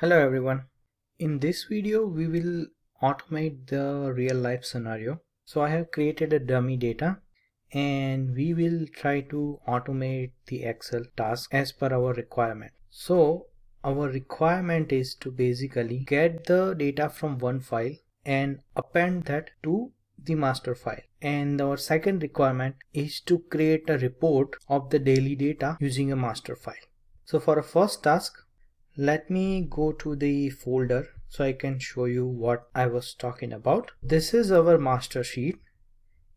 Hello everyone. In this video we will automate the real life scenario. So I have created a dummy data and we will try to automate the Excel task as per our requirement. So our requirement is to basically get the data from one file and append that to the master file. And our second requirement is to create a report of the daily data using a master file. So for a first task, let me go to the folder so I can show you what I was talking about. This is our master sheet.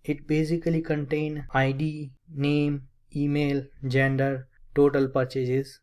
It basically contains ID, name, email, gender, total purchases,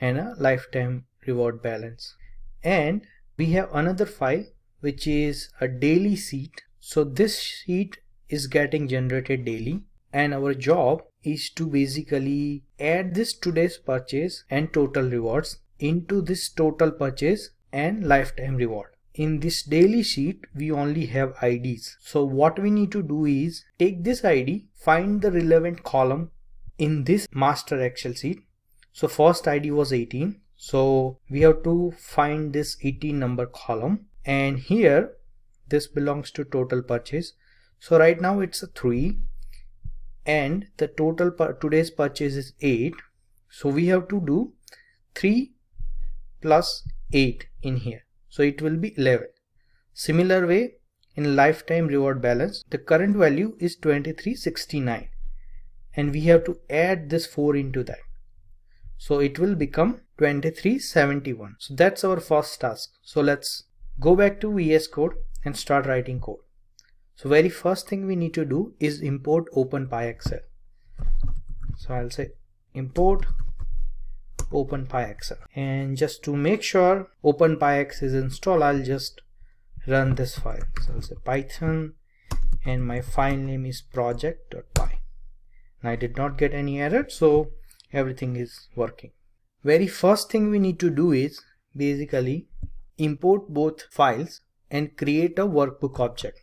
and a lifetime reward balance. And we have another file which is a daily sheet. So this sheet is getting generated daily, and our job is to basically add this today's purchase and total rewards into this total purchase and lifetime reward. In this daily sheet we only have IDs. So what we need to do is take this ID, find the relevant column in this master Excel sheet. So first ID was 18. So we have to find this 18 number column, and here this belongs to total purchase. So right now it's a 3 and the total today's purchase is 8. So we have to do 3 plus 8 in here, so it will be 11. Similar way, in lifetime reward balance, the current value is 2369 and we have to add this 4 into that, so it will become 2371. So that's our first task. So let's go back to VS Code and start writing code. So very first thing we need to do is import Openpyxl. So I'll say import Openpyxl, and just to make sure Openpyxl is installed, I'll just run this file. So I'll say Python and my file name is project.py. and I did not get any error, so everything is working. Very first thing we need to do is basically import both files and create a workbook object.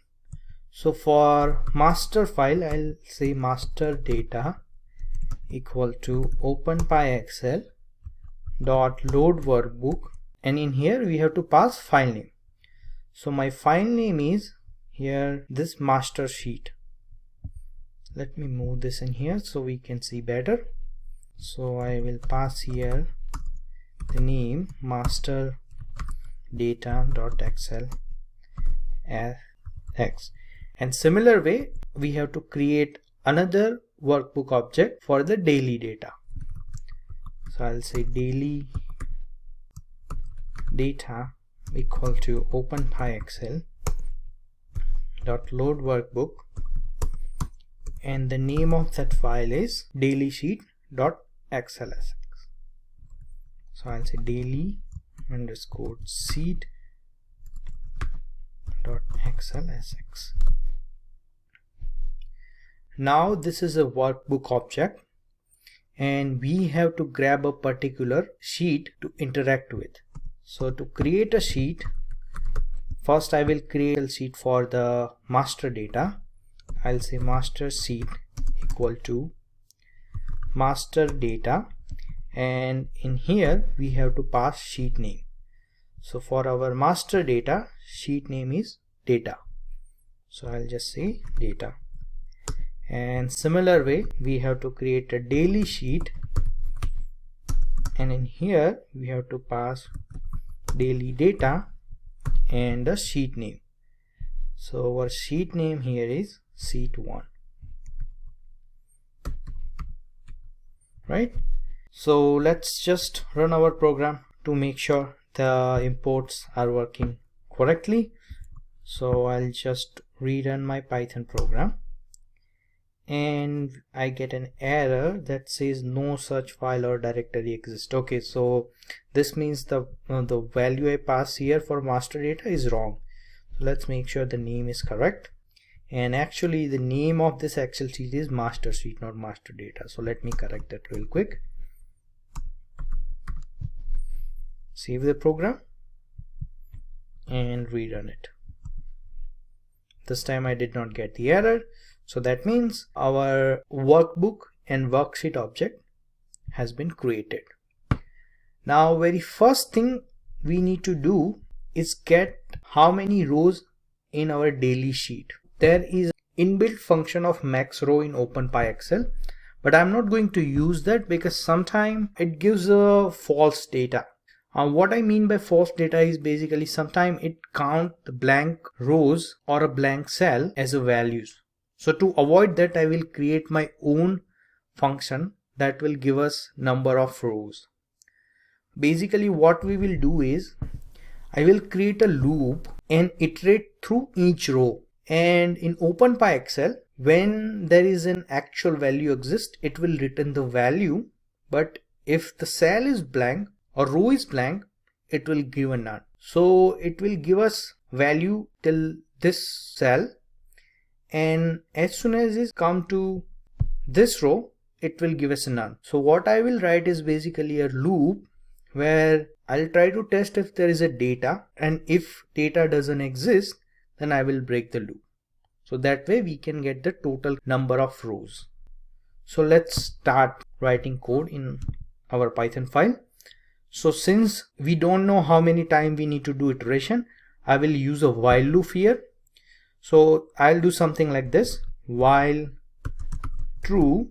So for master file, I'll say master data equal to Openpyxl dot load workbook, and in here we have to pass file name. So my file name is here this master sheet. Let me move this in here so we can see better. So I will pass here the name master data.xl as x, and similar way we have to create another workbook object for the daily data. So I'll say daily data equal to Openpyxl dot load workbook, and the name of that file is daily sheet dot xlsx. So I'll say daily underscore sheet dot xlsx. Now this is a workbook object, and we have to grab a particular sheet to interact with. So to create a sheet, first I will create a sheet for the master data. I'll say master sheet equal to master data, and in here we have to pass sheet name. So for our master data, sheet name is data. So I'll just say data. And similar way we have to create a daily sheet, and in here we have to pass daily data and the sheet name. So our sheet name here is sheet 1, right? So let's just run our program to make sure the imports are working correctly. So I'll just rerun my Python program, and I get an error that says no such file or directory exists. Okay, so this means the value I pass here for master data is wrong. So let's make sure the name is correct, and actually the name of this Excel sheet is master sheet, not master data. So let me correct that real quick. Save the program and rerun it. This time I did not get the error. So that means our workbook and worksheet object has been created. Now very first thing we need to do is get how many rows in our daily sheet. There is an inbuilt function of max row in Openpyxl, but I'm not going to use that because sometimes it gives a false data. What I mean by false data is basically sometimes it counts the blank rows or a blank cell as a values. So to avoid that, I will create my own function that will give us number of rows. Basically what we will do is I will create a loop and iterate through each row. And in Openpyxl, when there is an actual value exists, it will return the value. But if the cell is blank or row is blank, it will give a none. So it will give us value till this cell, and as soon as it come to this row, it will give us a none. So what I will write is basically a loop where I'll try to test if there is a data, and if data doesn't exist, then I will break the loop. So that way we can get the total number of rows. So let's start writing code in our Python file. So since we don't know how many times we need to do iteration, I will use a while loop here. So I'll do something like this, while true,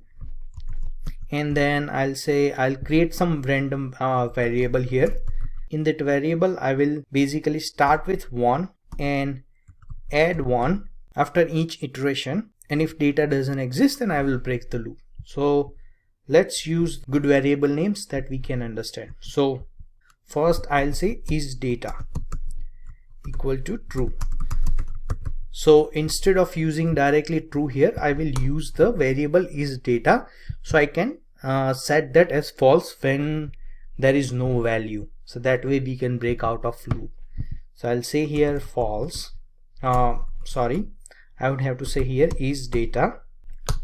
and then I'll say I'll create some random variable here. In that variable, I will basically start with 1 and add 1 after each iteration, and if data doesn't exist, then I will break the loop. So let's use good variable names that we can understand. So first I'll say is data equal to true. So instead of using directly true here, I will use the variable is data, so I can set that as false when there is no value. So that way we can break out of loop. So I'll say here false, sorry, I would have to say here is data.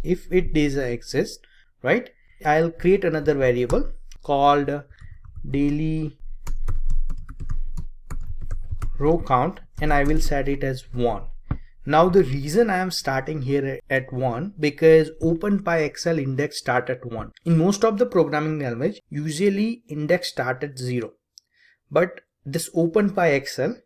If it does exist, right, I'll create another variable called daily row count, and I will set it as 1. Now the reason I am starting here at 1 because Openpyxl index start at 1. In most of the programming language, usually index start at 0. But this Openpyxl,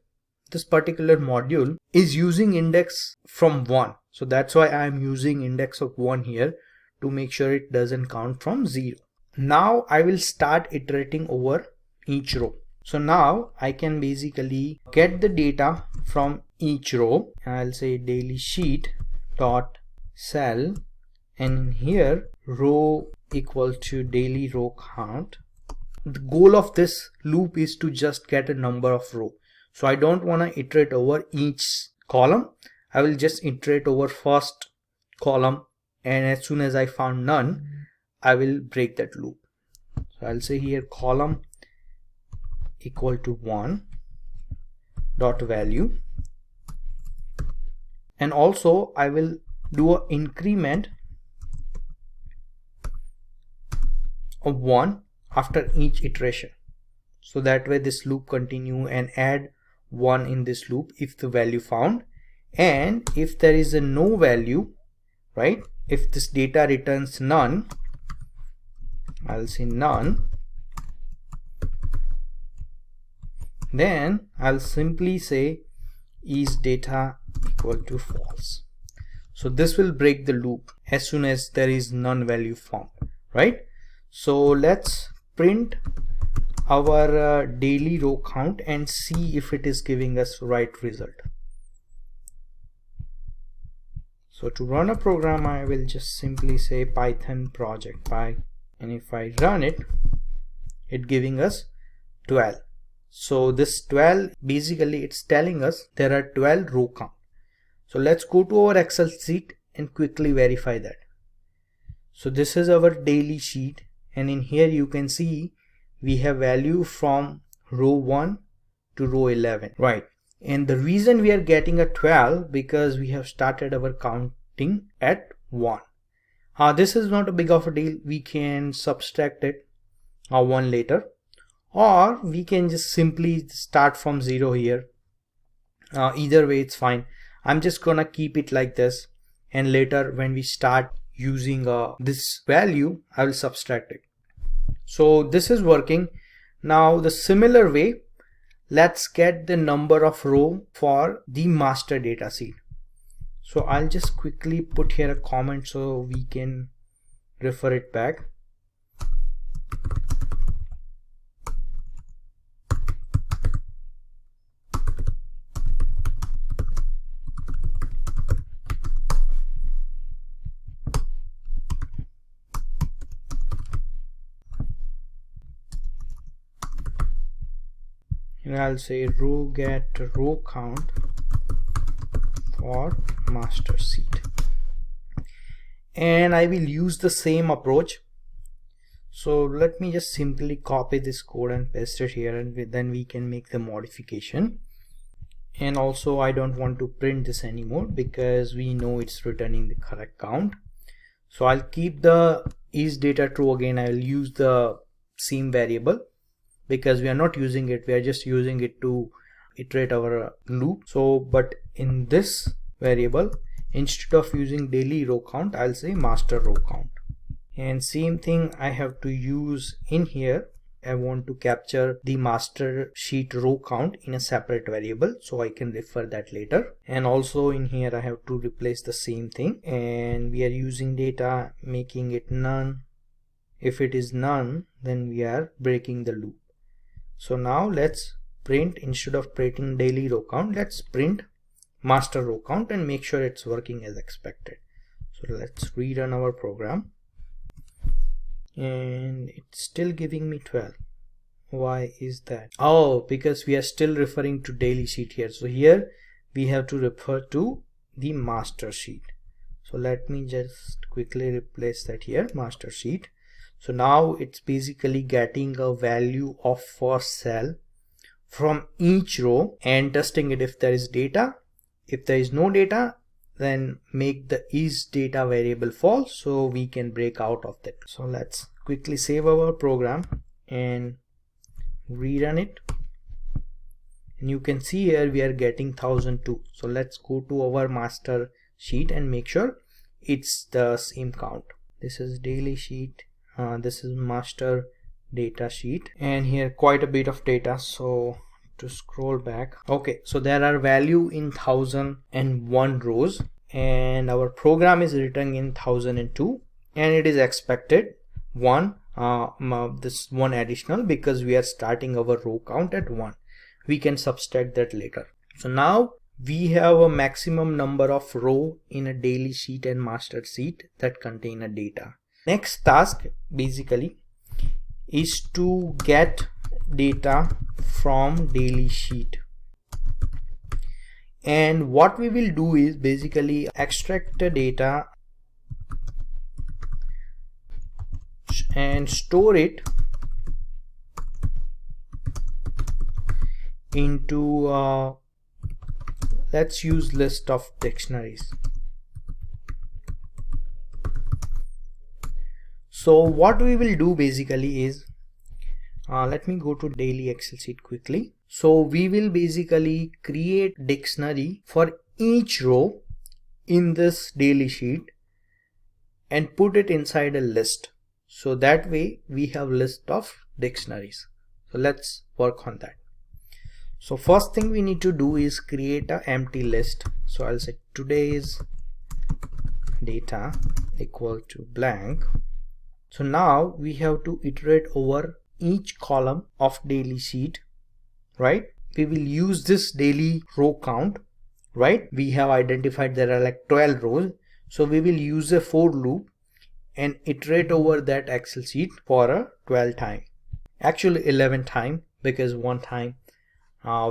this particular module is using index from 1. So that's why I am using index of 1 here to make sure it doesn't count from 0. Now I will start iterating over each row. So now I can basically get the data from each row. I'll say daily sheet dot cell, and here row equal to daily row count. The goal of this loop is to just get a number of row. So I don't want to iterate over each column. I will just iterate over first column, and as soon as I found none, I will break that loop. So I'll say here column equal to 1 dot value, and also I will do an increment of 1 after each iteration, so that way this loop continue and add 1 in this loop if the value found. And if there is a no value, right, if this data returns none, I'll say none, then I'll simply say is data equal to false. So this will break the loop as soon as there is none value found, right? So let's print our daily row count and see if it is giving us right result. So to run a program, I will just simply say Python project py, and if I run it, it's giving us 12. So this 12, basically it's telling us there are 12 row count. So let's go to our Excel sheet and quickly verify that. So this is our daily sheet, and in here you can see we have value from row 1 to row 11, right? And the reason we are getting a 12 because we have started our counting at 1. This is not a big of a deal. We can subtract it 1 later, or we can just simply start from 0 here. Either way it's fine. I'm just gonna keep it like this, and later when we start using this value, I will subtract it. So this is working. Now the similar way let's get the number of row for the master data sheet. So I'll just quickly put here a comment so we can refer it back. And I'll say row get row count for master sheet, and I will use the same approach. So let me just simply copy this code and paste it here, and then we can make the modification. And also I don't want to print this anymore because we know it's returning the correct count. So I'll keep the is data true. Again, I'll use the same variable because we are not using it, we are just using it to iterate our loop. So but in this variable, instead of using daily row count, I'll say master row count. And same thing I have to use in here. I want to capture the master sheet row count in a separate variable so I can refer that later. And also in here I have to replace the same thing, and we are using data, making it none. If it is none, then we are breaking the loop. So now let's print, instead of printing daily row count, let's print master row count and make sure it's working as expected. So let's rerun our program, and it's still giving me 12. Why is that? Oh, because we are still referring to daily sheet here. So here we have to refer to the master sheet. So let me just quickly replace that here, master sheet. So now it's basically getting a value of first cell from each row and testing it if there is data. If there is no data, then make the is data variable false so we can break out of that. So let's quickly save our program and rerun it. And you can see here we are getting 1002. So let's go to our master sheet and make sure it's the same count. This is daily sheet. This is master data sheet, and here quite a bit of data. So to scroll back, okay, so there are value in 1001 rows, and our program is written in 1002, and it is expected this one additional because we are starting our row count at 1. We can subtract that later. So now we have a maximum number of row in a daily sheet and master sheet that contain a data. Next task basically is to get data from daily sheet, and what we will do is basically extract the data and store it into let's use list of dictionaries. So what we will do basically is let me go to daily Excel sheet quickly. So we will basically create dictionary for each row in this daily sheet and put it inside a list. So that way we have list of dictionaries. So let's work on that. So first thing we need to do is create an empty list. So I'll say today's data equal to blank. So now we have to iterate over each column of daily sheet, right? We will use this daily row count, right? We have identified there are like 12 rows. So we will use a for loop and iterate over that Excel sheet for a 12 time. Actually 11 time, because one time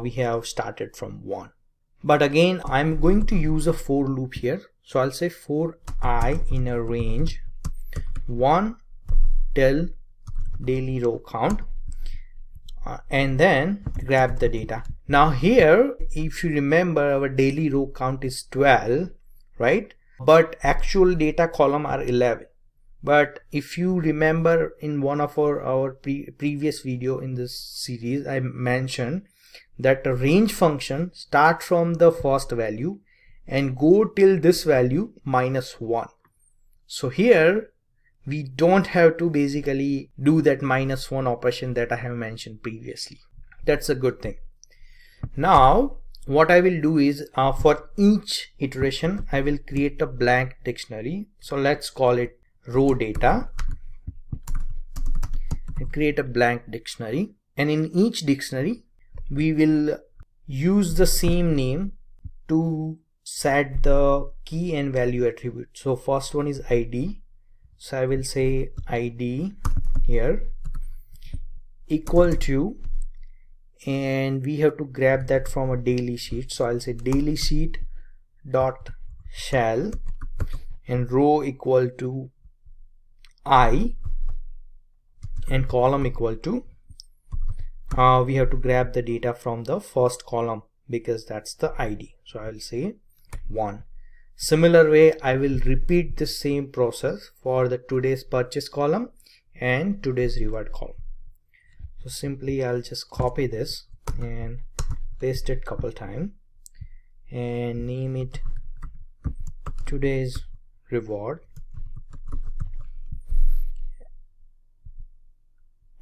we have started from 1. But again, I'm going to use a for loop here. So I'll say for I in a range 1 till daily row count, and then grab the data. Now here, if you remember, our daily row count is 12, right? But actual data column are 11. But if you remember in one of our previous video in this series, I mentioned that the range function start from the first value and go till this value -1. So here we don't have to basically do that -1 operation that I have mentioned previously. That's a good thing. Now what I will do is for each iteration I will create a blank dictionary. So let's call it row data and create a blank dictionary, and in each dictionary we will use the same name to set the key and value attribute. So first one is ID, so I will say ID here equal to, and we have to grab that from a daily sheet, so I'll say daily sheet dot shell, and row equal to I and column equal to we have to grab the data from the first column because that's the ID, so I will say 1. Similar way I will repeat the same process for the today's purchase column and today's reward column. So simply I'll just copy this and paste it couple times and name it today's reward.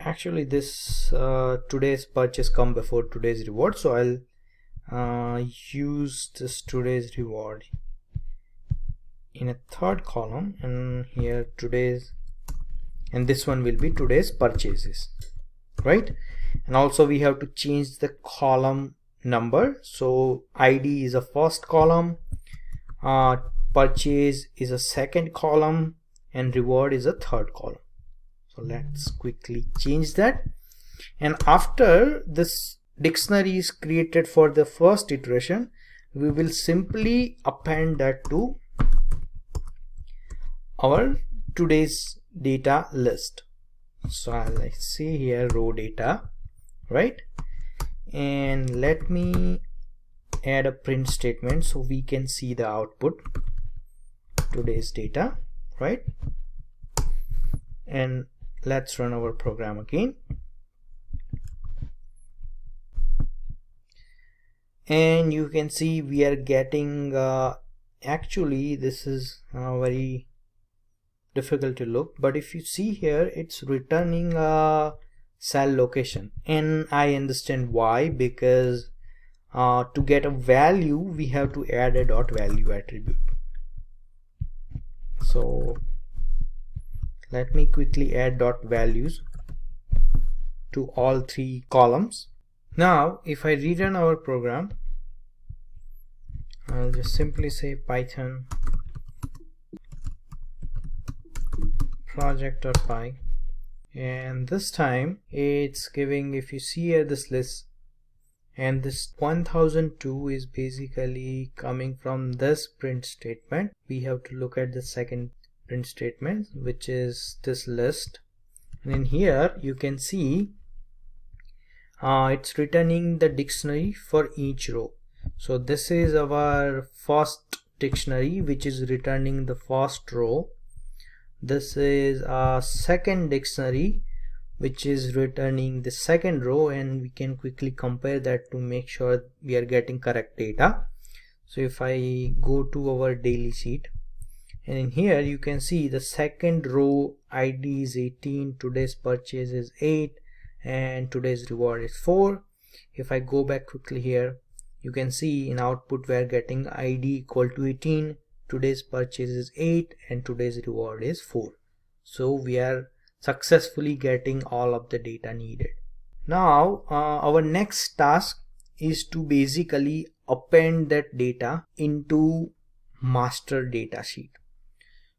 Actually this today's purchase come before today's reward, so I'll use this today's reward in a third column, and here today's, and this one will be today's purchases, right? And also we have to change the column number, so ID is a first column, purchase is a second column, and reward is a third column. So let's quickly change that, and after this dictionary is created for the first iteration, we will simply append that to our today's data list. So I'll say here row data, right? And let me add a print statement so we can see the output today's data, right? And let's run our program again, and you can see we are getting actually this is very difficult to look, but if you see here it's returning a cell location, and I understand why, because to get a value we have to add a dot value attribute. So let me quickly add dot values to all 3 columns. Now if I rerun our program, I'll just simply say python project.py, and this time it's giving, if you see here this list, and this 1002 is basically coming from this print statement. We have to look at the second print statement, which is this list, and in here you can see it's returning the dictionary for each row. So this is our first dictionary which is returning the first row. This is a second dictionary which is returning the second row, and we can quickly compare that to make sure we are getting correct data. So if I go to our daily sheet, and in here you can see the second row ID is 18, today's purchase is 8, and today's reward is 4. If I go back quickly here, you can see in output we are getting ID equal to 18, today's purchase is 8, and today's reward is 4. So we are successfully getting all of the data needed. Now our next task is to basically append that data into master data sheet.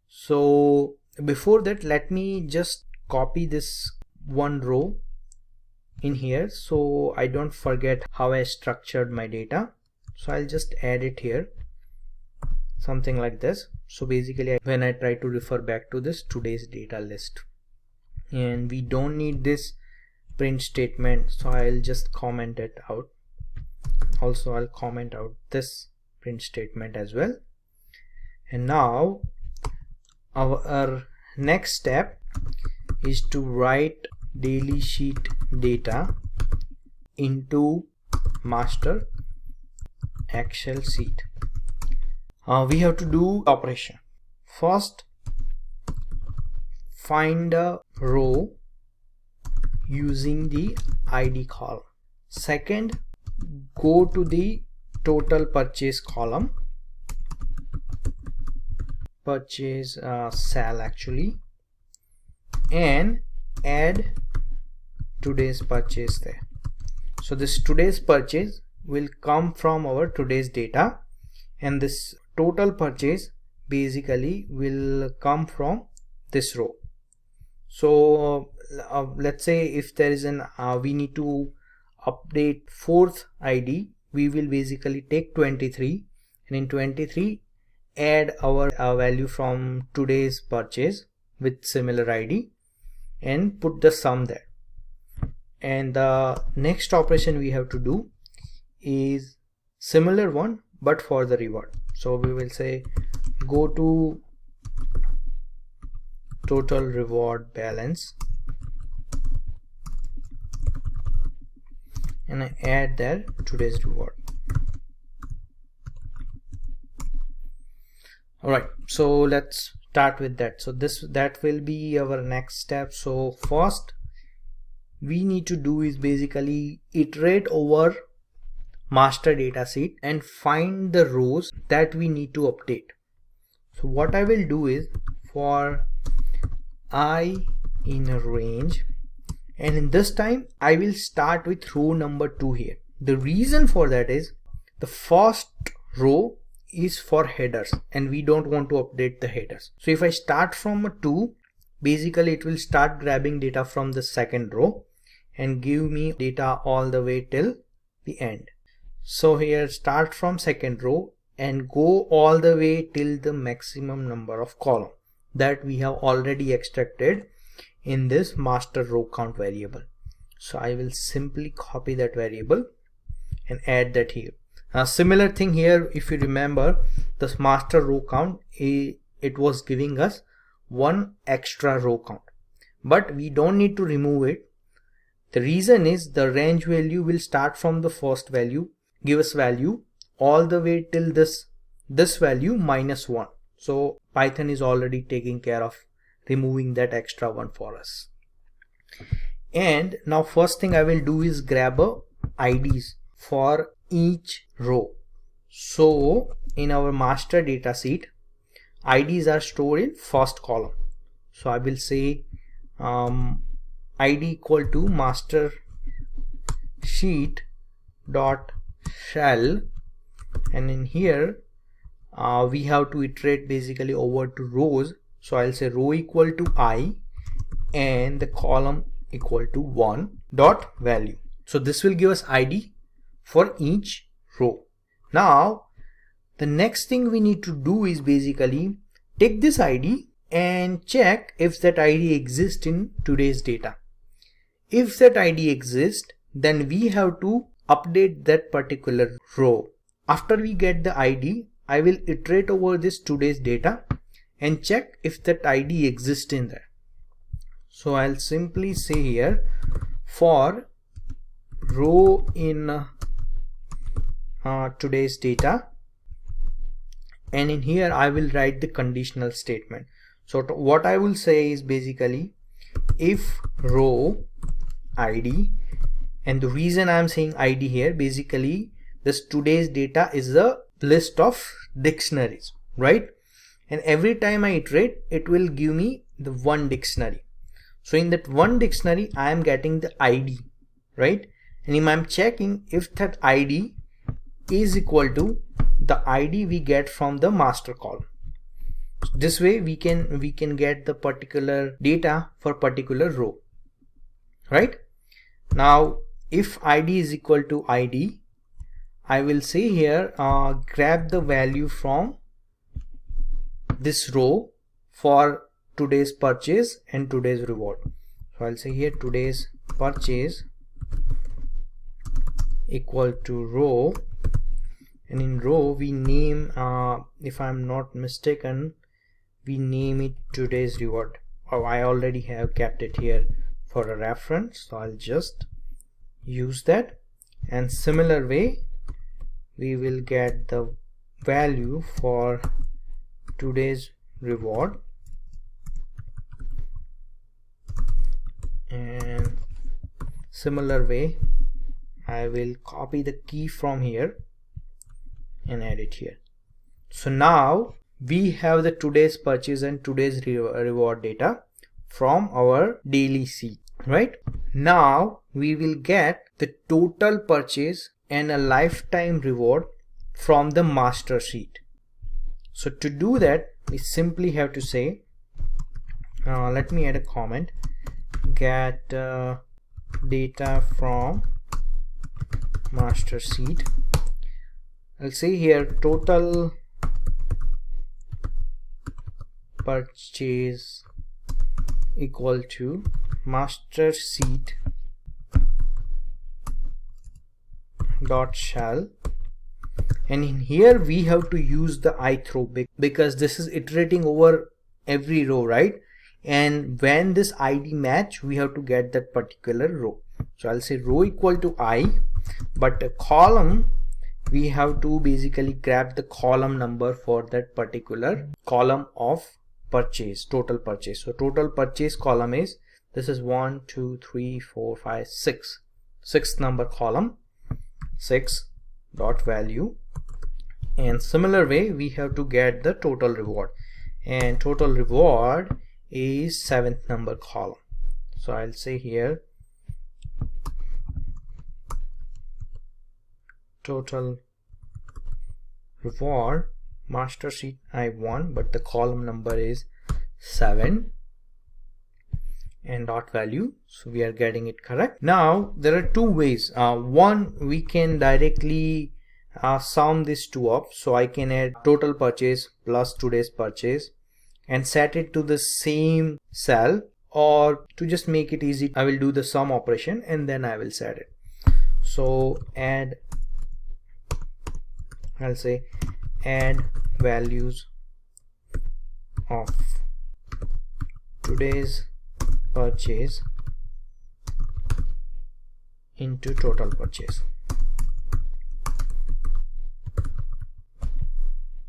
So before that, let me just copy this one row in here so I don't forget how I structured my data. So I'll just add it here, something like this. So basically when I try to refer back to this today's data list, and we don't need this print statement, so I'll just comment it out. Also I'll comment out this print statement as well. And now our next step is to write daily sheet data into master Excel sheet. We have to do operation. First, find a row using the ID column. Second, go to the total purchase column, purchase cell actually, and add today's purchase there. So this today's purchase will come from our today's data, and this total purchase basically will come from this row. So let's say if there is an we need to update 4th ID, we will basically take 23, and in 23 add our value from today's purchase with similar ID and put the sum there. And the next operation we have to do is similar one but for the reward. So we will say go to total reward balance and I add there today's reward. Alright, so let's start with that. So that will be our next step. So first we need to do is basically iterate over master data sheet and find the rows that we need to update. So what I will do is for I in a range, and in this time I will start with row number 2 here. The reason for that is the first row is for headers and we don't want to update the headers. So if I start from a 2, basically it will start grabbing data from the second row and give me data all the way till the end. So here start from second row and go all the way till the maximum number of column that we have already extracted in this master row count variable. So I will simply copy that variable and add that here. Now similar thing here, if you remember, this master row count, it was giving us one extra row count, but we don't need to remove it. The reason is the range value will start from the first value, give us value all the way till this value -1. So Python is already taking care of removing that extra one for us. And now first thing I will do is grab IDs for each row. So in our master data sheet, IDs are stored in first column. So I will say ID equal to master sheet dot shell, and in here we have to iterate basically over to rows. So I'll say row equal to I and the column equal to 1 dot value. So this will give us ID for each row. Now the next thing we need to do is basically take this ID and check if that ID exists in today's data. If that ID exists, then we have to update that particular row. After we get the ID, I will iterate over this today's data and check if that ID exists in there. So I'll simply say here for row in today's data, and in here I will write the conditional statement. So what I will say is basically if row ID, and the reason I'm saying ID here, basically this today's data is a list of dictionaries, right? And every time I iterate, it will give me the one dictionary. So in that one dictionary I am getting the ID, right? And I'm checking if that ID is equal to the ID we get from the master column. This way we can get the particular data for particular row, right? Now if ID is equal to ID, I will say here grab the value from this row for today's purchase and today's reward. So I'll say here today's purchase equal to row, and in row we name, if I'm not mistaken, we name it today's reward. Oh, I already have kept it here for a reference, so I'll just use that. And similar way we will get the value for today's reward, and similar way I will copy the key from here and add it here. So now we have the today's purchase and today's reward data from our daily sheet, right? Now we will get the total purchase and a lifetime reward from the master sheet. So to do that, we simply have to say, let me add a comment, get data from master sheet. I'll say here total purchase equal to master sheet dot shell, and in here we have to use the ith row because this is iterating over every row, right? And when this id match, we have to get that particular row. So I'll say row equal to I, but a column, we have to basically grab the column number for that particular column of purchase, total purchase. So total purchase column is, this is 1 2 3 4 5 6, sixth number column, 6 dot value. And similar way we have to get the total reward, and total reward is 7th number column. So I'll say here total reward master sheet I1, but the column number is 7 and dot value. So we are getting it correct. Now there are two ways. One, we can directly sum these two up. So I can add total purchase plus today's purchase and set it to the same cell, or to just make it easy, I will do the sum operation and then I will set it. So add, I'll say add values of today's purchase into total purchase.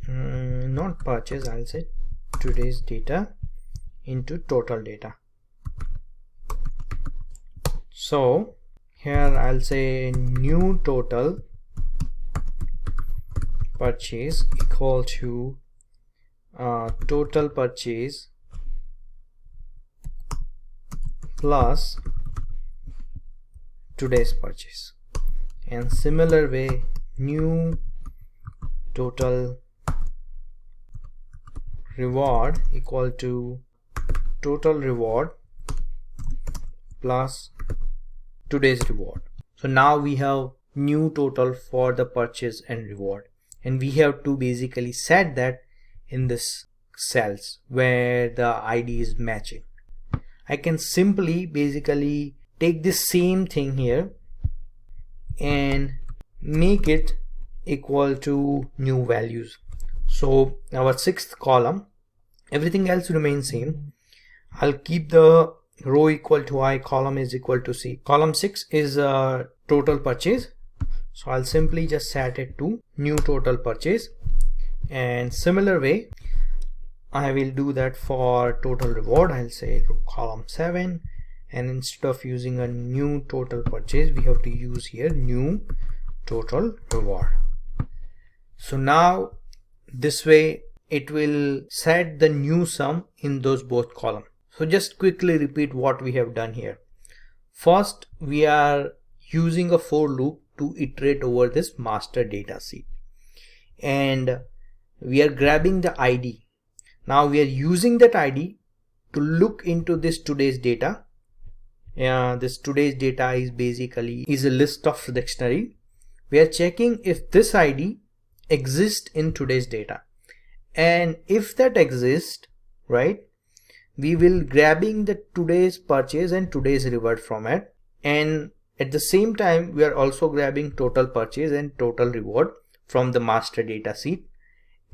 Not purchase, I'll say today's data into total data. So here I'll say new total purchase equal to total purchase plus today's purchase, and similar way new total reward equal to total reward plus today's reward. So now we have new total for the purchase and reward, and we have to basically set that in this cells where the ID is matching. I can simply basically take this same thing here and make it equal to new values. So our sixth column, everything else remains same. I'll keep the row equal to I, column is equal to C. Column 6 is total purchase, so I'll simply just set it to new total purchase, and similar way I will do that for total reward. I'll say column 7, and instead of using a new total purchase, we have to use here new total reward. So now this way it will set the new sum in those both columns. So just quickly repeat what we have done here. First, we are using a for loop to iterate over this master data sheet, and we are grabbing the ID. Now we are using that ID to look into this today's data. This today's data is basically a list of dictionary. We are checking if this ID exists in today's data, and if that exists, right, we will grabbing the today's purchase and today's reward from it, and at the same time we are also grabbing total purchase and total reward from the master data sheet,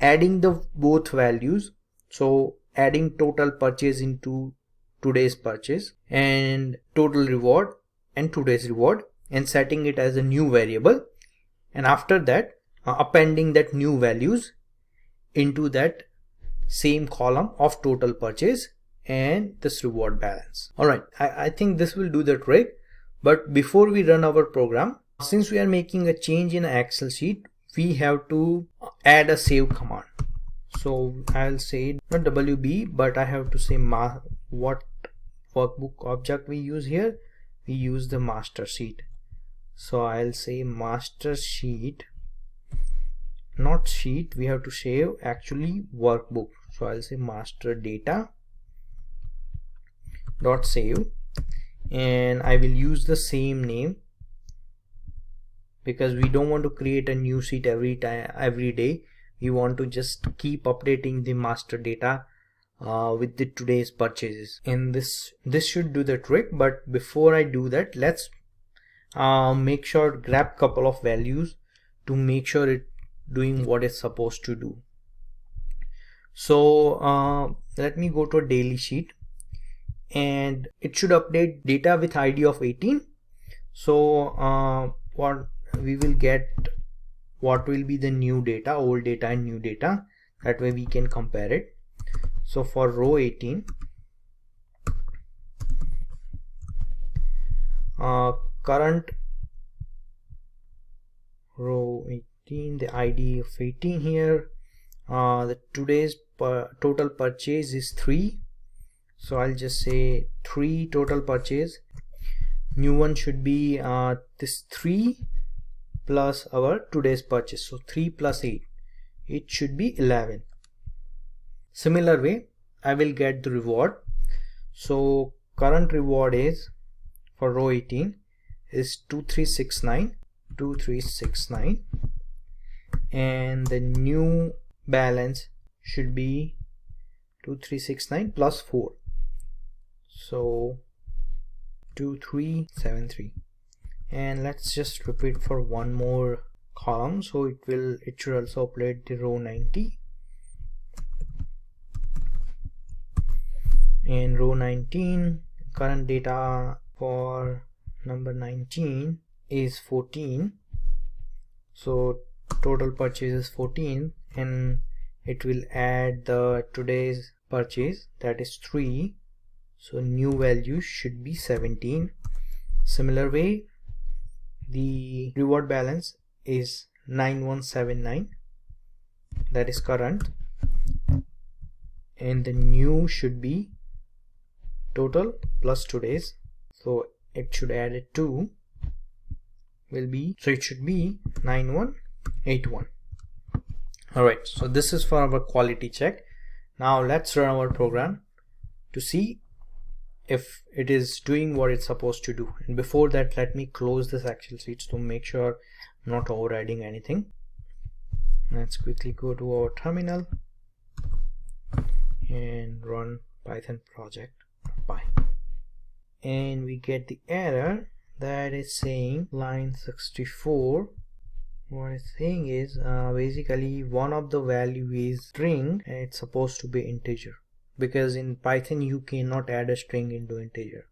adding the both values. So adding total purchase into today's purchase and total reward and today's reward, and setting it as a new variable, and after that appending that new values into that same column of total purchase and this reward balance. Alright, I think this will do the trick, but before we run our program, Since we are making a change in an Excel sheet, we have to add a save command. So I'll say not WB, but I have to say what workbook object we use here. We use the master sheet. So I'll say master sheet, not sheet. We have to save actually workbook. So I'll say master data dot save, and I will use the same name because we don't want to create a new sheet every day. We want to just keep updating the master data with the today's purchases, and this should do the trick. But before I do that, let's make sure grab couple of values to make sure it doing what it's supposed to do. So let me go to a daily sheet, and it should update data with ID of 18. So what we will get, what will be the new data, old data and new data, that way we can compare it. So for row 18, current row 18, the ID of 18 here, the today's total purchase is 3. So I'll just say 3 total purchase. New one should be this 3 plus our today's purchase. So 3 plus 8, it should be 11. Similar way, I will get the reward. So current reward is for row 18 is 2369, and the new balance should be 2369 plus 4. So 2373, and let's just repeat for one more column. So it should also update the row 90, and row 19 current data for number 19 is 14. So total purchase is 14, and it will add the today's purchase, that is 3. So new value should be 17. Similar way, the reward balance is 9179, that is current, and the new should be total plus today's. So it should add it 2 will be, so it should be 9181. Alright, so this is for our quality check. Now let's run our program to see if it is doing what it's supposed to do. And before that, let me close this Excel sheet to make sure I'm not overriding anything. Let's quickly go to our terminal and run Python project.py, and we get the error that is saying line 64. What it's saying is basically one of the value is string and it's supposed to be integer, because in Python you cannot add a string into integer.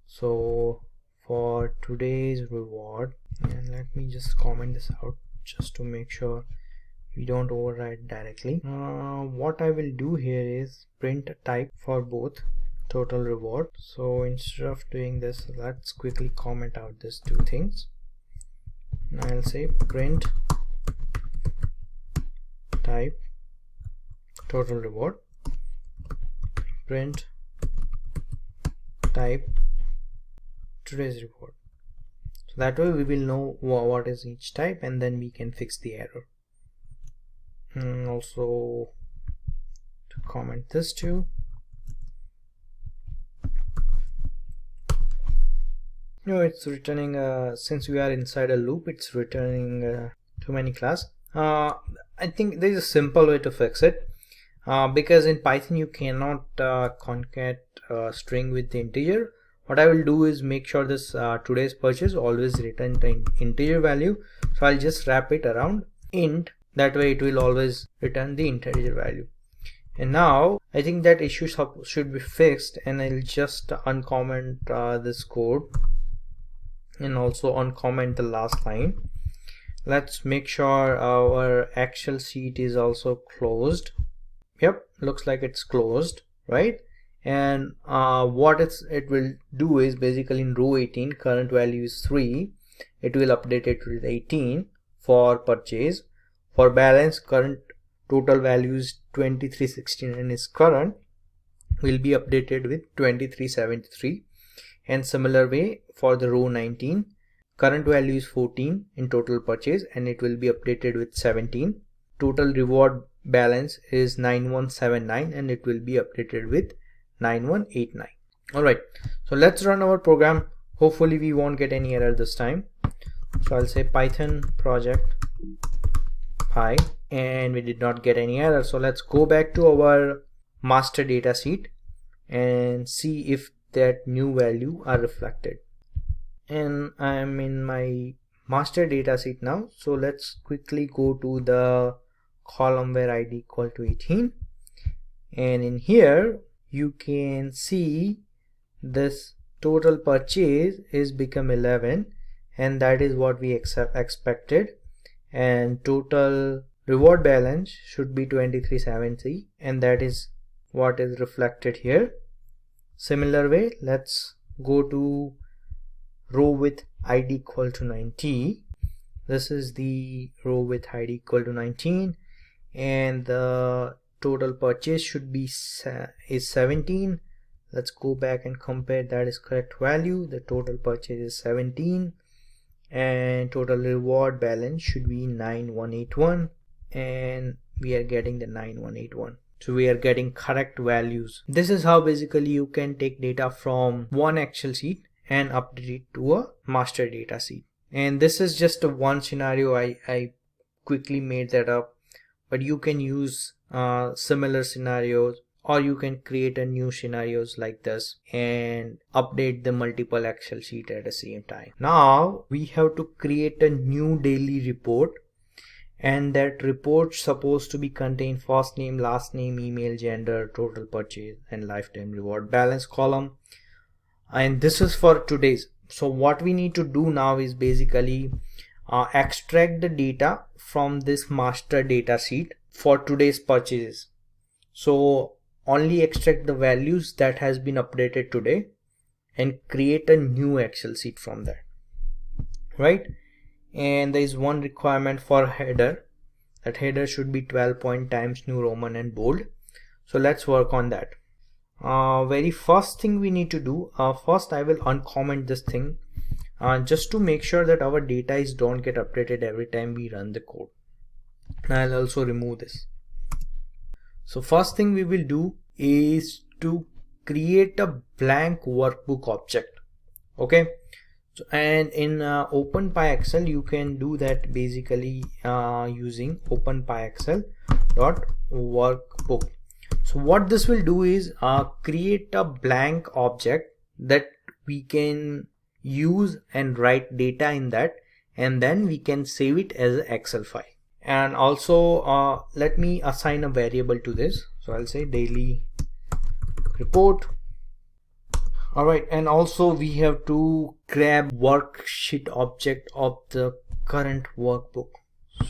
So for today's reward, and let me just comment this out just to make sure we don't override directly. What I will do here is print a type for both total reward. So instead of doing this, let's quickly comment out these two things. I'll say print type total reward, print type today's reward. So that way we will know what is each type, and then we can fix the error. And also to comment this too. No, it's returning since we are inside a loop, it's returning too many class. I think there is a simple way to fix it, because in Python you cannot concat string with the integer. What I will do is make sure this today's purchase always return the integer value. So I'll just wrap it around int, that way it will always return the integer value. And now I think that issue should be fixed, and I'll just uncomment this code and also uncomment the last line. Let's make sure our Excel sheet is also closed. Yep, looks like it's closed, right? And what it will do is basically in row 18 current value is 3, it will update it with 18. For purchase, for balance, current total value is 2316 and is current, will be updated with 2373. And similar way for the row 19, current value is 14 in total purchase and it will be updated with 17. Total reward balance is 9179 and it will be updated with 9189. Alright, so let's run our program. Hopefully we won't get any error this time. So I'll say Python project py, and we did not get any error. So let's go back to our master data sheet and see if that new value are reflected. And I'm in my master data sheet now. So let's quickly go to the column where id equal to 18, and in here you can see this total purchase is become 11, and that is what we expected, and total reward balance should be 2370, and that is what is reflected here. Similar way, let's go to row with id equal to 90. This is the row with id equal to 19, and the total purchase should be is 17. Let's go back and compare that is correct value. The total purchase is 17 and total reward balance should be 9181, and we are getting the 9181. So we are getting correct values. This is how basically you can take data from one Excel sheet and update it to a master data sheet. And this is just a one scenario. I quickly made that up, but you can use similar scenarios, or you can create a new scenarios like this and update the multiple Excel sheet at the same time. Now we have to create a new daily report, and that report supposed to be contain first name, last name, email, gender, total purchase, and lifetime reward balance column. And this is for today's. So what we need to do now is basically extract the data from this master data sheet for today's purchases. So only extract the values that has been updated today and create a new Excel sheet from that, right? And there is one requirement for header. That header should be 12 point times New Roman and bold. So let's work on that. Very first thing we need to do, first I will uncomment this thing just to make sure that our data is don't get updated every time we run the code. And I'll also remove this. So first thing we will do is to create a blank workbook object. Okay, so, and in Openpyxl you can do that basically using Openpyxl dot workbook. So what this will do is create a blank object that we can use and write data in that, and then we can save it as an Excel file. And also let me assign a variable to this. So I'll say daily report. Alright, and also we have to grab worksheet object of the current workbook.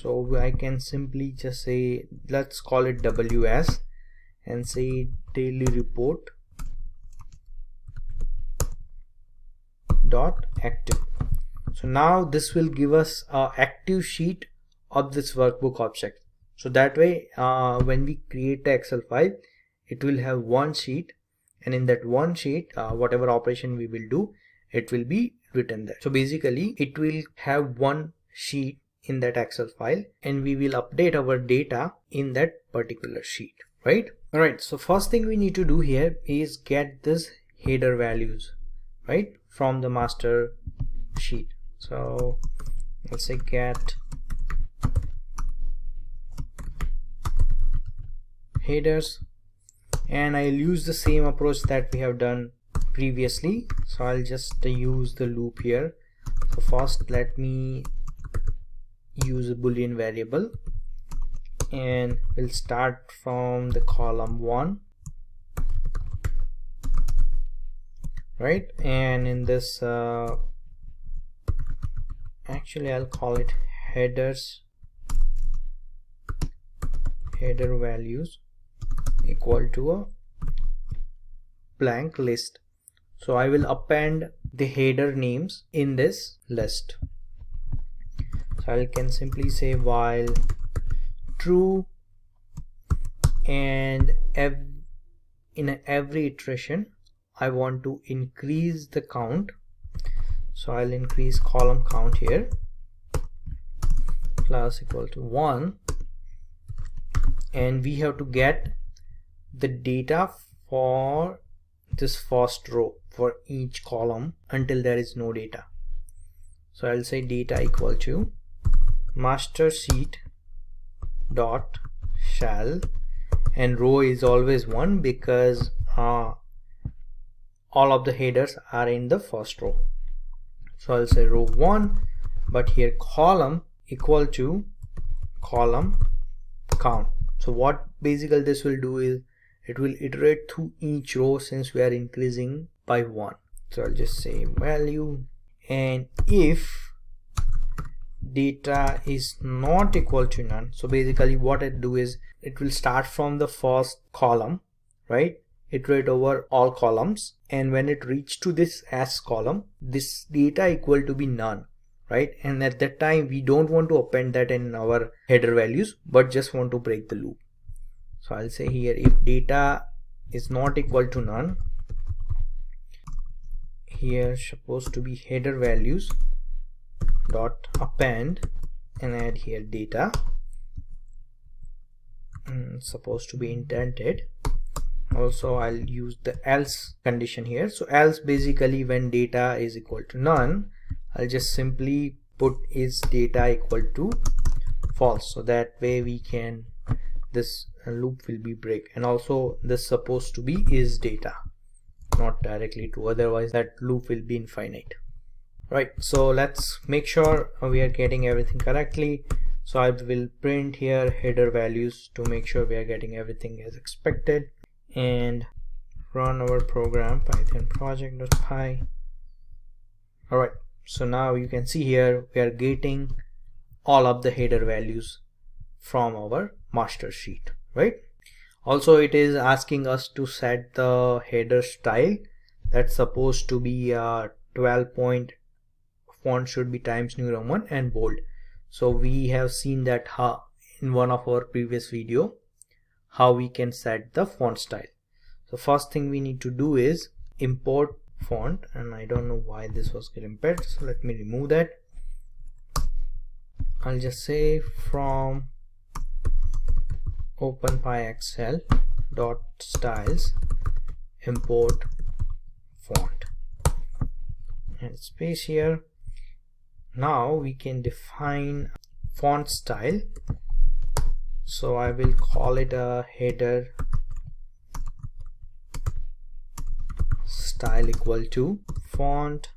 So I can simply just say, let's call it WS, and say daily report dot active. So now this will give us an active sheet of this workbook object. So that way when we create the Excel file, it will have one sheet, and in that one sheet whatever operation we will do, it will be written there. So basically it will have one sheet in that Excel file, and we will update our data in that particular sheet, right? All right, so first thing we need to do here is get this header values, right, from the master sheet. So let's say get headers, and I'll use the same approach that we have done previously. So I'll just use the loop here. So first let me use a boolean variable, and we'll start from the column 1, right? And in this actually I'll call it headers, header values equal to a blank list. So I will append the header names in this list. So I can simply say while true, and in every iteration I want to increase the count. So I'll increase column count here, plus equal to 1, and we have to get the data for this first row for each column until there is no data. So I'll say data equal to master sheet dot shall, and row is always 1 because all of the headers are in the first row. So I'll say row 1, but here column equal to column count. So what basically this will do is it will iterate through each row since we are increasing by 1. So I'll just say value, and if data is not equal to none, so basically what it do is it will start from the first column, right, iterate over all columns, and when it reach to this S column, this data equal to be none, right, and at that time we don't want to append that in our header values but just want to break the loop. So I'll say here if data is not equal to none, here supposed to be header values dot append, and add here data, supposed to be indented. Also I'll use the else condition here. So else basically when data is equal to none, I'll just simply put is data equal to false, so that way we can, this loop will be break. And also this supposed to be is data, not directly true, otherwise that loop will be infinite, right? So let's make sure we are getting everything correctly. So I will print here header values to make sure we are getting everything as expected, and run our program python project.py. Alright, so now you can see here we are getting all of the header values from our master sheet, right? Also it is asking us to set the header style. That's supposed to be 12 point font should be Times New Roman and bold. So we have seen that in one of our previous video how we can set the font style. So first thing we need to do is import font, and I don't know why this was getting impaired, so let me remove that. I'll just say from Openpyxl dot styles import font, and space here. Now we can define font style. So I will call it a header style equal to font.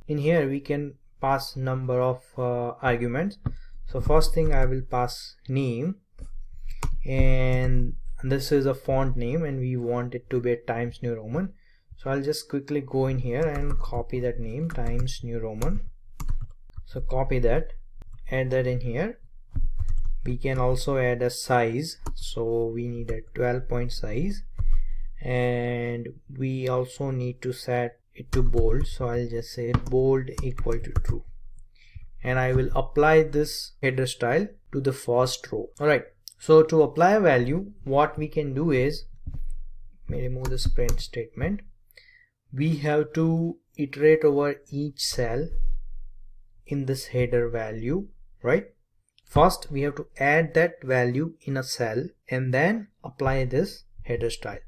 In here we can pass number of arguments. So first thing I will pass name, and this is a font name and we want it to be at Times New Roman. So I'll just quickly go in here and copy that name, Times New Roman. So copy that, add that in here. We can also add a size, so we need a 12 point size, and we also need to set it to bold. So I'll just say bold equal to true, and I will apply this header style to the first row. Alright, so to apply a value, what we can do is, let me remove this print statement. We have to iterate over each cell in this header value, right? First we have to add that value in a cell and then apply this header style.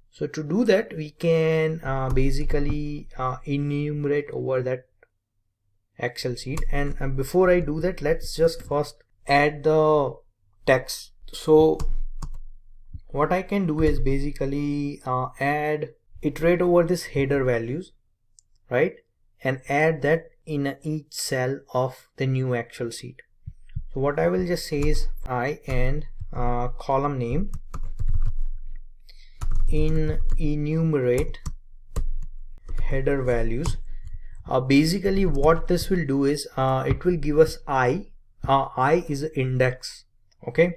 So to do that we can basically enumerate over that Excel sheet, and before I do that, let's just first add the text. So what I can do is basically iterate over this header values, right, and add that in each cell of the new Excel sheet. So what I will just say is I and column name in enumerate header values. Basically what this will do is it will give us I is the index, okay,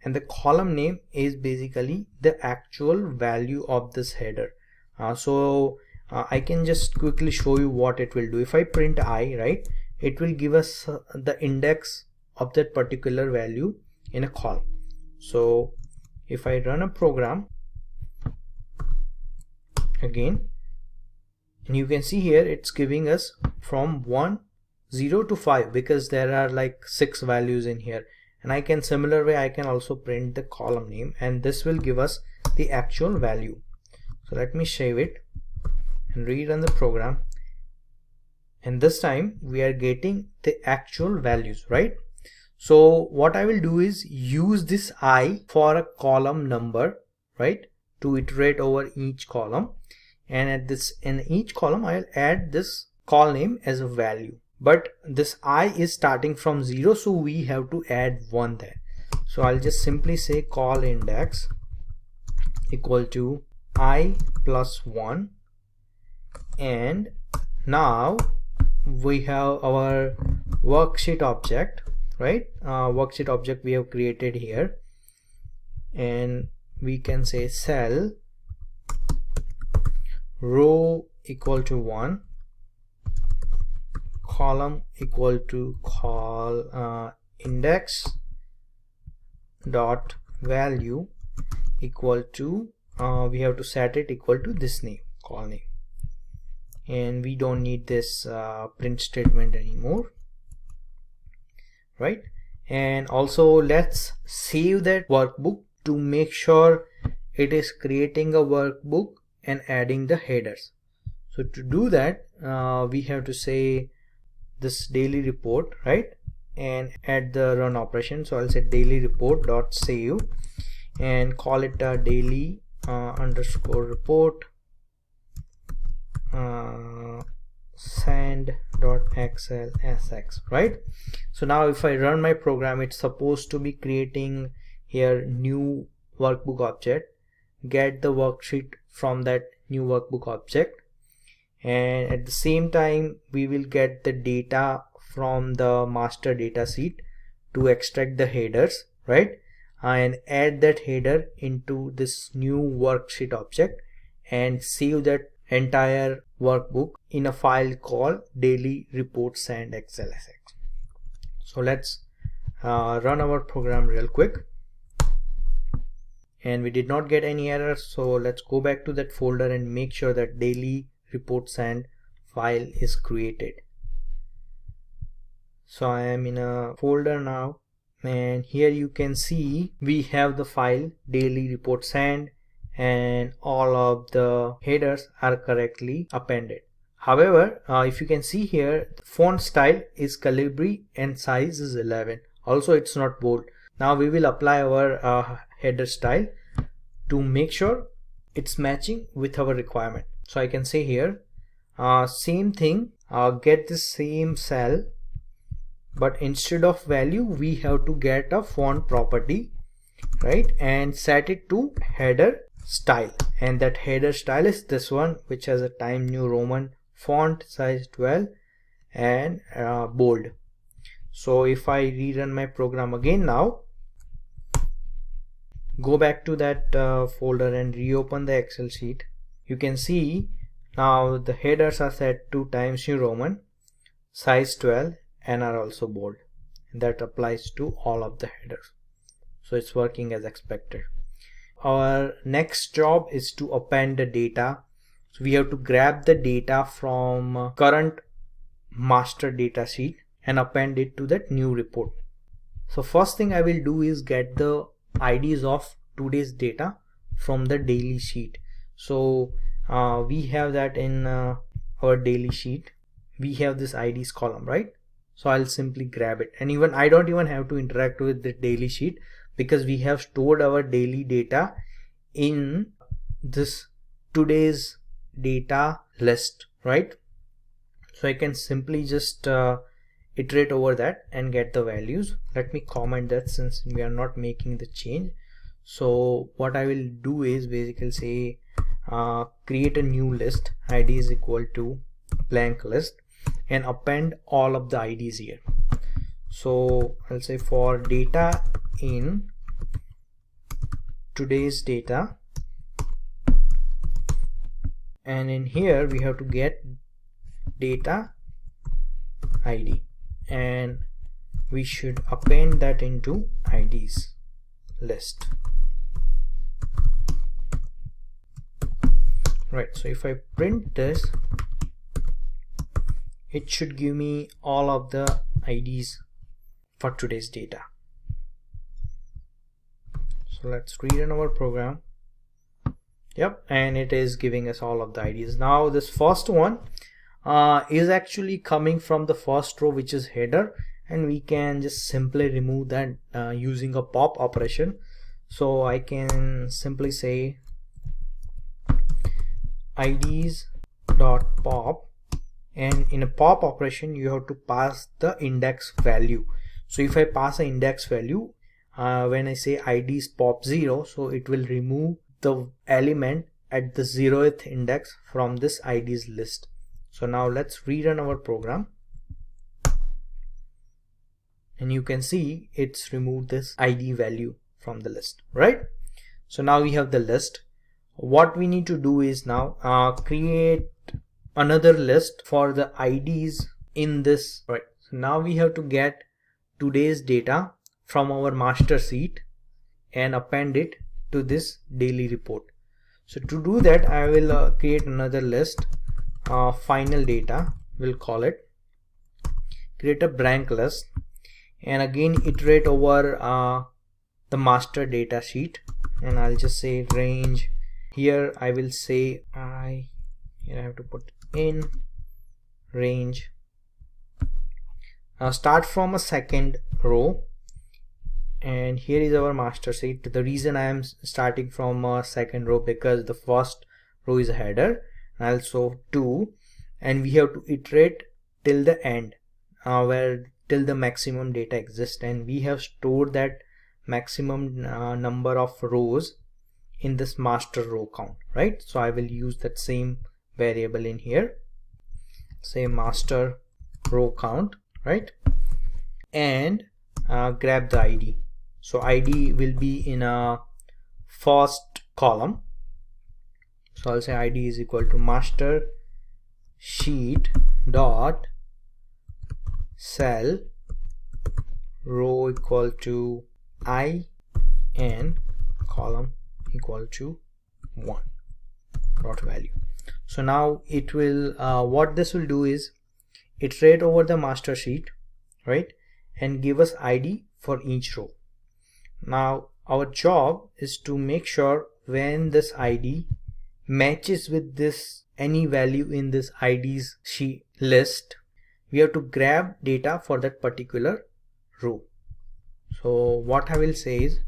and the column name is basically the actual value of this header. I can just quickly show you what it will do. If I print I, right, it will give us the index of that particular value in a column. So if I run a program again, and you can see here it's giving us from 1, 0 to 5 because there are like 6 values in here. And I can similar way I can also print the column name, and this will give us the actual value. So let me save it and rerun the program, and this time we are getting the actual values, right? So what I will do is use this I for a column number, right, to iterate over each column, and at this in each column I'll add this call name as a value. But this I is starting from 0, so we have to add 1 there. So I'll just simply say call index equal to I plus 1, and now we have our worksheet object, right? Worksheet object we have created here, and we can say cell row equal to 1, column equal to call index dot value equal to we have to set it equal to this name, call name, and we don't need this print statement anymore, right? And also let's save that workbook to make sure it is creating a workbook and adding the headers. So to do that we have to say this daily report, right, and add the run operation. So I'll say daily report dot save and call it a daily underscore report send.xlsx, right? So now if I run my program, it's supposed to be creating here new workbook object, get the worksheet from that new workbook object, and at the same time we will get the data from the master data sheet to extract the headers, right, and add that header into this new worksheet object and save that entire workbook in a file called daily report send xlsx. So let's run our program real quick, and we did not get any errors. So let's go back to that folder and make sure that daily report send file is created. So I am in a folder now, and here you can see we have the file daily report send and all of the headers are correctly appended. However, if you can see here, the font style is Calibri and size is 11. Also it's not bold. Now we will apply our header style to make sure it's matching with our requirement. So I can say here same thing, get the same cell, but instead of value we have to get a font property, right, and set it to header style, and that header style is this one, which has a Times New Roman font, size 12 and bold. So if I rerun my program again now, go back to that folder and reopen the Excel sheet, you can see now the headers are set to Times New Roman, size 12 and are also bold, and that applies to all of the headers. So it's working as expected. Our next job is to append the data. So we have to grab the data from current master data sheet and append it to that new report. So first thing I will do is get the IDs of today's data from the daily sheet. So we have that in our daily sheet. We have this IDs column, right? So I'll simply grab it, and even I don't even have to interact with the daily sheet because we have stored our daily data in this today's data list, right? So I can simply just iterate over that and get the values. Let me comment that since we are not making the change. So what I will do is basically say create a new list, id is equal to blank list, and append all of the IDs here. So I'll say for data in today's data, and in here we have to get data ID. and we should append that into IDs list. Right, so if I print this, it should give me all of the IDs for today's data. So let's rerun our program. Yep, and it is giving us all of the IDs. Now this first one is actually coming from the first row, which is header, and we can just simply remove that using a pop operation. So I can simply say IDs dot pop, and in a pop operation you have to pass the index value. So if I pass an index value, when I say IDs pop 0, so it will remove the element at the 0th index from this IDs list. So now let's rerun our program, and you can see it's removed this ID value from the list, right? So now we have the list. What we need to do is now create another list for the IDs in this, right? So now we have to get today's data from our master sheet and append it to this daily report. So to do that, I will create another list, final data, we'll call it, create a blank list, and again iterate over the master data sheet, and I'll just say range. Here I will say here I have to put in range. Now start from a second row, and here is our master sheet. The reason I am starting from a second row because the first row is a header, also 2, and we have to iterate till the end, where till the maximum data exists, and we have stored that maximum number of rows in this master row count, right? So I will use that same variable in here, say master row count, right? And grab the ID. So ID will be in a first column. So I'll say ID is equal to master sheet dot cell row equal to I and column equal to 1 dot value. So now it will what this will do is iterate over the master sheet, right, and give us ID for each row. Now our job is to make sure when this ID matches with this any value in this IDs sheet list, we have to grab data for that particular row. So what I will say is,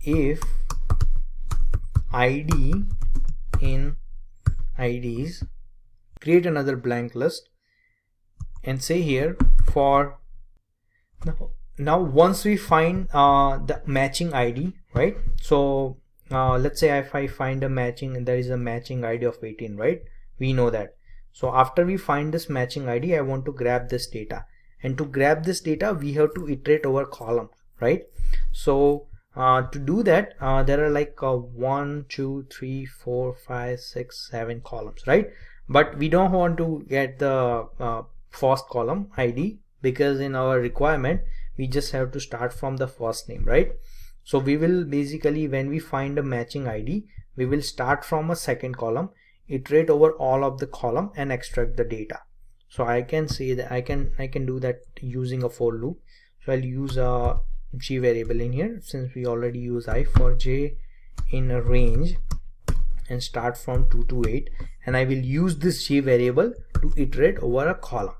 if ID in IDs, create another blank list and say here for now once we find the matching ID, right? So let's say if I find a matching, and there is a matching ID of 18, right? We know that. So after we find this matching ID, I want to grab this data, and to grab this data we have to iterate over column, right? So to do that, there are like 1, 2, 3, 4, 5, 6, 7 columns, right? But we don't want to get the first column ID, because in our requirement we just have to start from the first name, right? So we will basically, when we find a matching ID, we will start from a second column, iterate over all of the column and extract the data. So I can say that I can do that using a for loop. So I'll use a G variable in here, since we already use I for j in a range, and start from 2 to 8, and I will use this G variable to iterate over a column.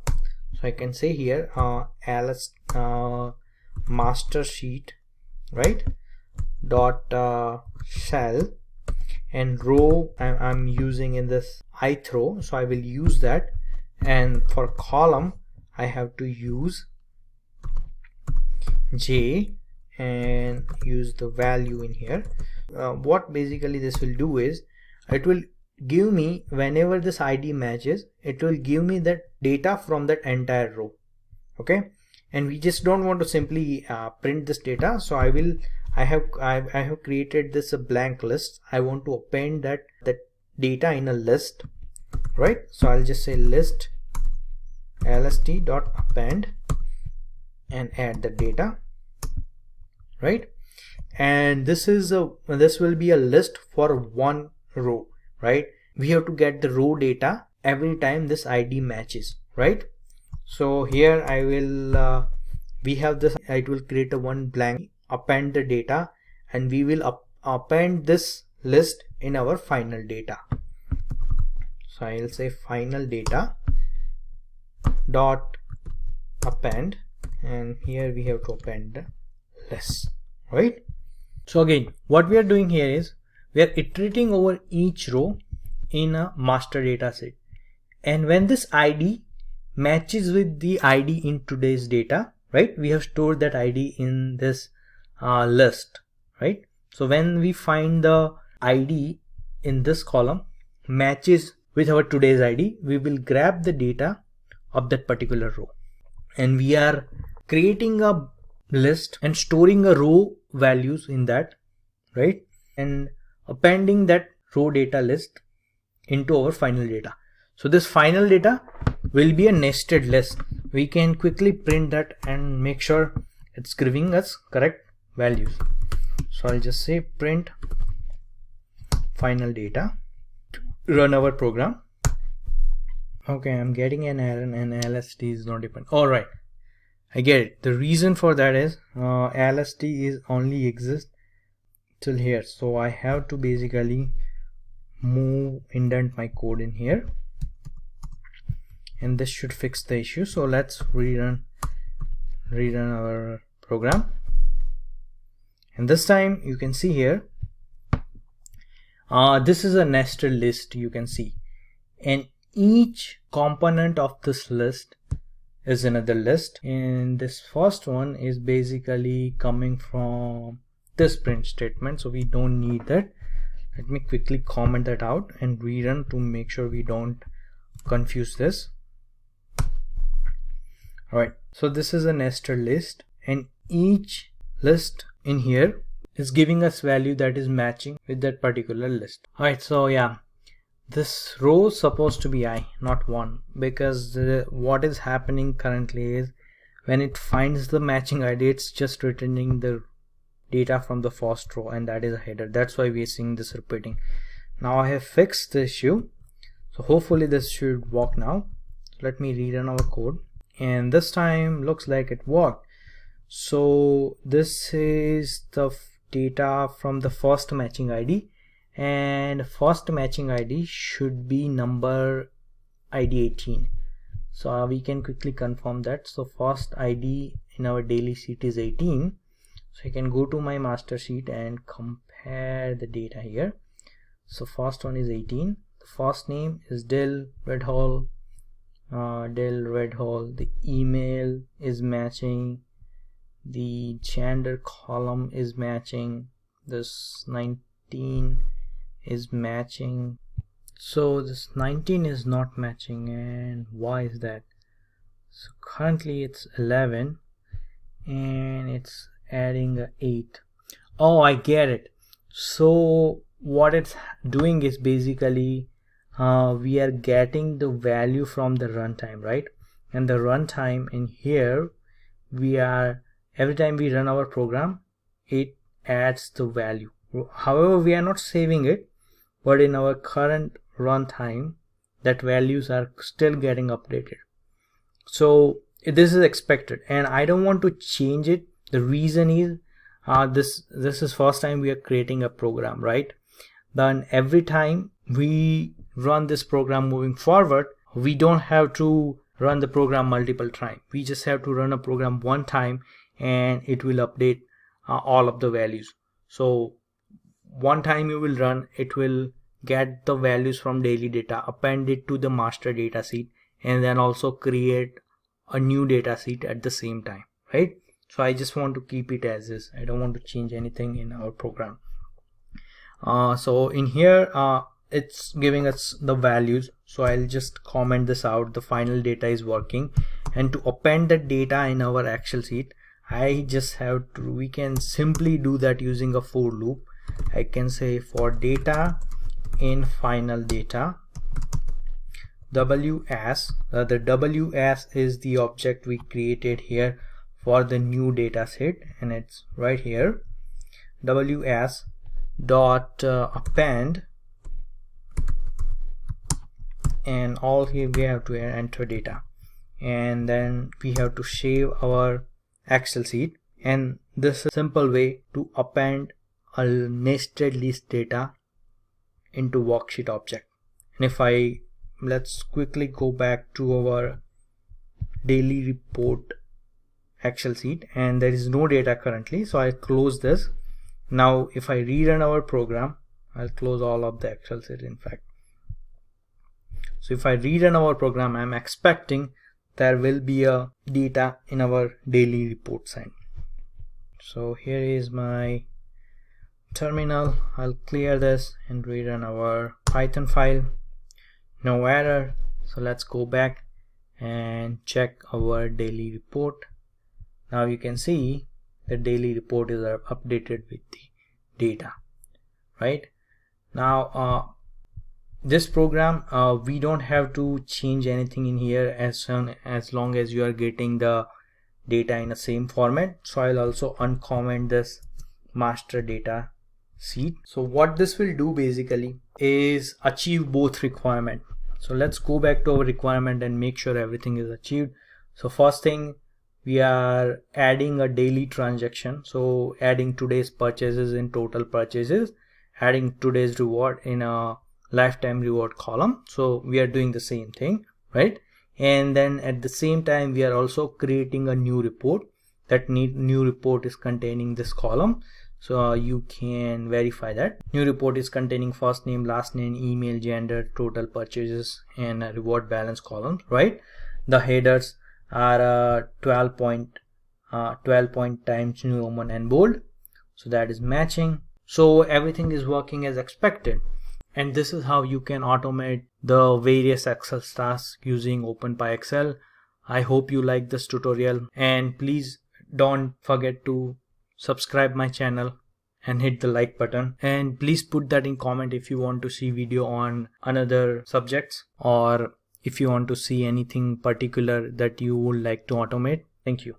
So I can say here ls master sheet, right, dot shell, and row I'm using in this ith row, so I will use that, and for column I have to use j and use the value in here. What basically this will do is, it will give me, whenever this ID matches, it will give me that data from that entire row. Okay, and we just don't want to simply print this data. So I have created this a blank list. I want to append that data in a list, right? So I'll just say list lst.append and add the data, right? And this will be a list for one row, right? We have to get the row data every time this ID matches, right? So here I will we have this, it will create a one blank, append the data, and we will append this list in our final data. So I'll say final data dot append, and here we have to append the list, right? So again, what we are doing here is we are iterating over each row in a master data set, and when this ID matches with the ID in today's data, right, we have stored that ID in this list, right? So when we find the ID in this column matches with our today's ID, we will grab the data of that particular row, and we are creating a list and storing a row values in that, right, and appending that row data list into our final data. So this final data will be a nested list. We can quickly print that and make sure it's giving us correct values. So I'll just say print final data to run our program. Okay, I'm getting an error and LST is not dependent. All right, I get it. The reason for that is LST is only exist till here, so I have to basically indent my code in here, and this should fix the issue. So let's rerun our program, and this time you can see here this is a nested list, you can see, and each component of this list is another list, and this first one is basically coming from this print statement, so we don't need that. Let me quickly comment that out and rerun to make sure we don't confuse this. Alright, so this is a nested list, and each list in here is giving us value that is matching with that particular list. Alright, so yeah, this row is supposed to be I, not 1, because what is happening currently is when it finds the matching ID, it's just returning the data from the first row, and that is a header. That's why we are seeing this repeating. Now I have fixed the issue, so hopefully this should work now. So let me rerun our code, and this time looks like it worked. So this is the data from the first matching ID, and first matching ID should be number ID 18. So we can quickly confirm that. So first ID in our daily sheet is 18. So I can go to my master sheet and compare the data here. So first one is 18. The first name is Del Redhall. The email is matching. The gender column is matching. This 19 is matching. So this 19 is not matching, and why is that? So currently it's 11 and it's adding a 8. Oh, I get it. So what it's doing is basically we are getting the value from the runtime, right? And the runtime in here, we are, every time we run our program, it adds the value. However, we are not saving it, but in our current runtime, that values are still getting updated. So this is expected, and I don't want to change it. The reason is this is first time we are creating a program, right? Then every time we run this program moving forward, we don't have to run the program multiple times. We just have to run a program one time, and it will update all of the values. So one time you will run, it will get the values from daily data, append it to the master data sheet, and then also create a new data sheet at the same time, right? So I just want to keep it as is. I don't want to change anything in our program. So in here it's giving us the values, so I'll just comment this out. The final data is working, and to append the data in our Excel sheet, I just have to, we can simply do that using a for loop. I can say for data in final data ws. The ws is the object we created here for the new data set, and it's right here. ws dot append, and all here we have to enter data, and then we have to save our Excel sheet. And this is a simple way to append a nested list data into worksheet object. And let's quickly go back to our daily report Excel sheet, and there is no data currently, so I close this. Now if I rerun our program, I'll close all of the Excel sheet in fact. So if I rerun our program, I'm expecting there will be a data in our daily report sign. So here is my terminal. I'll clear this and rerun our Python file. No error. So let's go back and check our daily report. Now you can see the daily report is updated with the data. Right now, this program, we don't have to change anything in here as long as you are getting the data in the same format. So I'll also uncomment this master data sheet. So what this will do basically is achieve both requirement. So let's go back to our requirement and make sure everything is achieved. So first thing, we are adding a daily transaction. So adding today's purchases in total purchases, adding today's reward in a lifetime reward column. So we are doing the same thing, right? And then at the same time, we are also creating a new report. That new report is containing this column. So you can verify that new report is containing first name, last name, email, gender, total purchases, and a reward balance column, right? The headers are 12 point times New Roman and bold. So that is matching. So everything is working as expected. And this is how you can automate the various Excel tasks using Openpyxl. I hope you like this tutorial, and please don't forget to subscribe my channel and hit the like button, and please put that in comment if you want to see video on another subjects, or if you want to see anything particular that you would like to automate. Thank you.